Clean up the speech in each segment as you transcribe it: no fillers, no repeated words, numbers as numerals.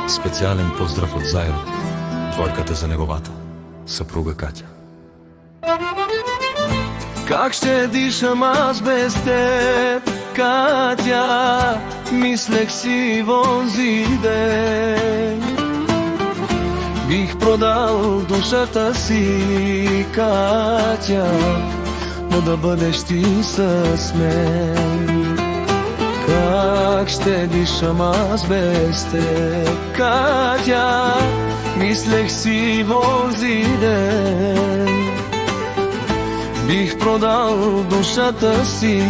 Специален поздрав от Заеро, двойката за неговата съпруга Катя. Как ще дишам аз без теб, Катя? Мислех си в онзи ден. Бих продал душата си, Катя, но да бъдеш ти с мен. Как ще дишам аз без теб, Катя? Мислех си в онзи ден. Бих продал душата си,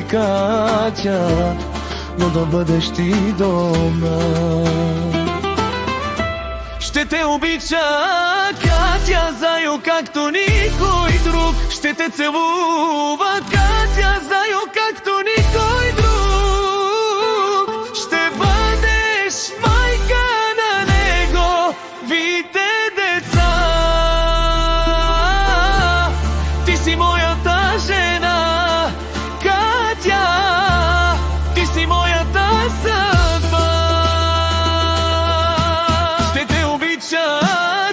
Катя, но да бъдеш ти дома. Ще те обича, Катя, зайо, както никой друг. Ще те целува, Катя, зайо, както никой друг. Ще бъдеш майка на неговите деца. Ти си моята жена, Катя, ти си моята съдба. Ще те обича,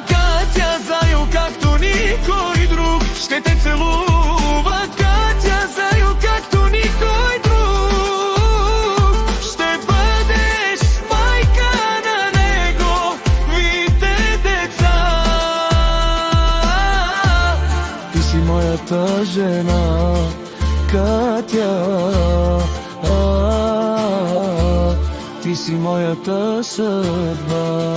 Катя, зайо, както никой друг. Ще те целува, Катя, зайо, както никой друг. Ще бъдеш майка на неговите деца. Ти си моята жена, Катя, ти си моята съдба.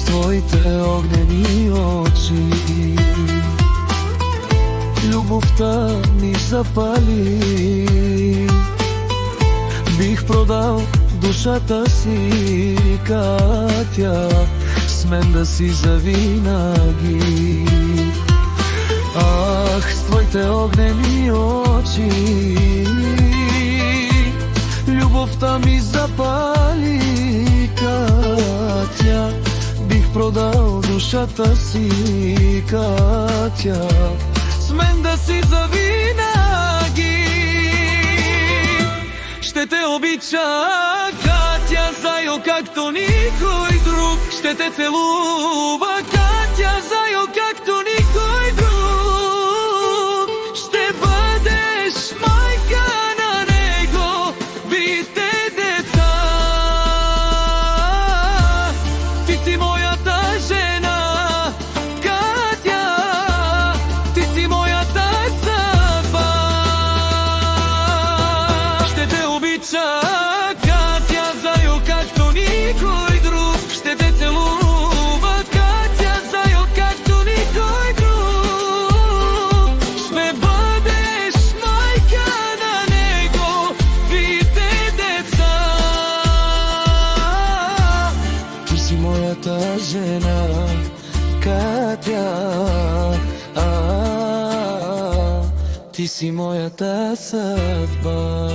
Твоите огнени очи любовта ми запали. Бих продал душата си, Катя, с мен да си завинаги. Ах, с твоите огнени очи любовта ми запали, Катя. Бих продал душата си, Катя, с мен да си завинаги. Ще те обича, Катя, зайо, както никой друг. Ще те целува, Катя, зайо, както никой друг. Ще бъдеш майка на неговите деца. Ти си моята жена, Катя, ти си моята съдба. Ще те обича, Катя, зайо, както никой друг. Ще те целува, Катя, зайо, както никой друг. Ще бъдеш майка на неговите деца. Ти си моята жена, Катя, ти си моята съдба.